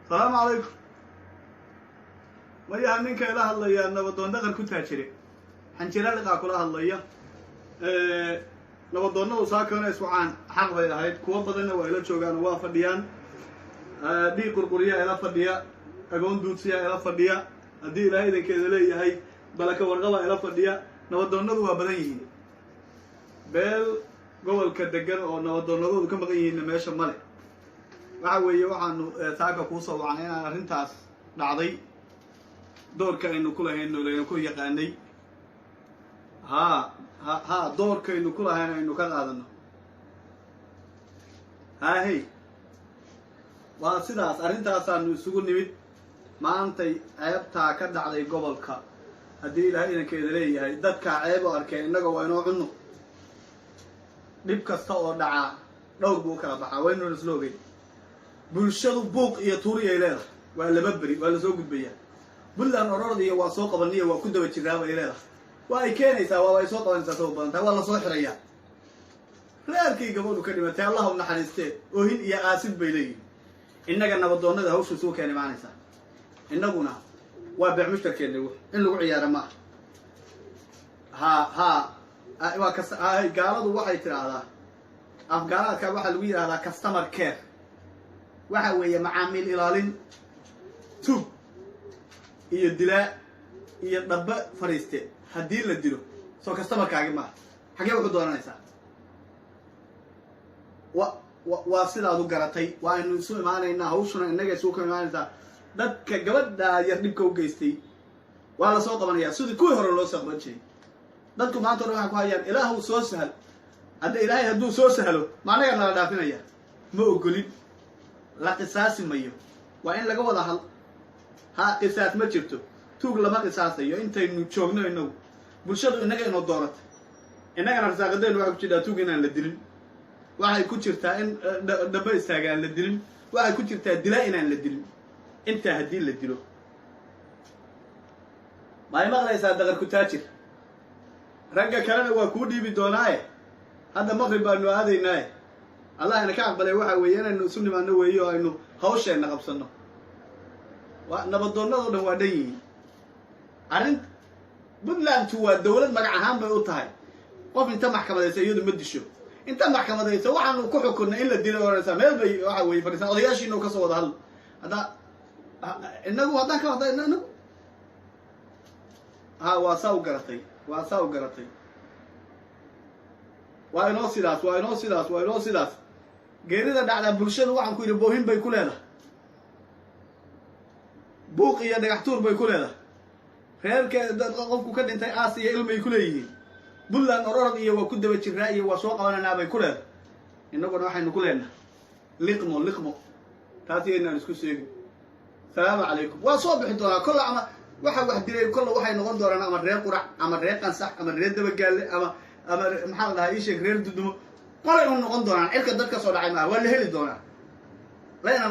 السلام عليكم ويا هنيك إله الله يا نبضون دقر كتاجري حنجرا لقى كلها الله يا نبضون وساكن أسبوعان حق بين هاي كوب بدنا وإلى شوغان وافديان دي قرقرية إلى فديا أقول دوسيا إلى فديا دي إلى هيدا كذا لي هاي بلك ورقة إلى فديا نبضون وابدين بل قبل كدجر أو نبضون كم بقيه نمشي ملك وعوي وعنو ثاقة كوسا وعنينا رنتاس بعضي دور كأنه كله إنه لأنه كل يقاني ها دور كأنه كله إنه كذا هذا ها هي واسيداس رنتاس إنه سقول نبيت ما أنت عيب تاكد على قبل كا هدي له إنك يدري هاي دتك عيب وأركان إنك وينو عنه نبكي استوى دعاء لو بوكا بحا وينو نسلوبي bulshadu buuq iyo tuuri ay leedahay waa la babri waa la soo gudbiyaa bulan orordiya waa soo qabanaya waa ku daba jiraa ay leedahay waa ay keenaysaa waa ay soo qabanaysaa soo badan waa la soo xirayaa reerkii gabadhu ka dhimatay Allahu naxariistee oo hin iyo aasid bay leeyihiin innaga nabadoonada hawshu soo keenay maanaysa innaguna waa baac mushtarkeena in lagu ciyaaro ma waa ka gaaladu waxay tiraahdaa afgaalaadka waxa lagu yiraahdaa customer care waxa weeye macaamiil ilaalin tub iyo dilaa iyo dhabba fariiste hadii la dilo soo customerkaaga ma xagee wax doonanaysa waa sidaad u garatay waa inuu soo imaanaynaa hawshuna inaga soo ka imaanaysa dadka gabadha yar dhibka u geystay waa la soo qabanayaa sidii kuwii hore loo soo qaban jiray dadku maanta waxa ku hayaan ilaahu soo sahal hadda ilaahay hadduu soo sahalo maanaga nala dhaafinaya ma ogolin la qisaasi mayo waa in laga wada hal qisaas ma jirto tuug lama qisaasayo intaynu joogno inagu bulshadu inaga inoo dooratay inagana rasaaqadeenu waxa ku jirtaa tuug inaan la dilin waxay ku jirtaa in daba istaagaan la dilin waxay ku jirtaa dilaa inaan la dilin inta hadii la dilo ma ay maqlaysaa daqar ku taajir ragga kalena waa ku dhiibi doonaaye hadda maqrib baanu aadaynaa الله أنا كعب بلاي واحد ويانا إنه سني ما نويه إنه هوش إنه قبصنا ونبضنا ضد وادي عرنت بدنا نشوف الدولة مقعهم بيوتها قف أنت محكمة ذي سيد مدشوا أنت محكمة ذي سوا عنو كحو كنا إلا الدين ولا سامل بي واحد ويا فريسان أضياش إنه كسر هذا هذا إنه هذا كهذا إنه واساو قرطي وإنه سيداس geerida dhacda bulshada waxaan ku yiri boohin bay ku leedahay buuq iyo dhagaxtuur bay ku leedahay reerka dad qofku ka dhintay aasiya ilmay ku leeyihiin bulan ororad iyo waa ku daba jiraa iyo waa soo qabananaa bay ku leedahay innaguna waxaynu ku leenahay liqmo taasi inaan isku sheego salaamu calaykum waa soo bixi doonaa kol ama waxa wax dilay kol waxay noqon doonaan ama reer qurac ama reer qansax ama reer daba gaale ama maxaa la dhahaa ii sheeg reer dudumo قال إنه نقدر عن إلك الدكتور صار عينها ولا هلي دونا لا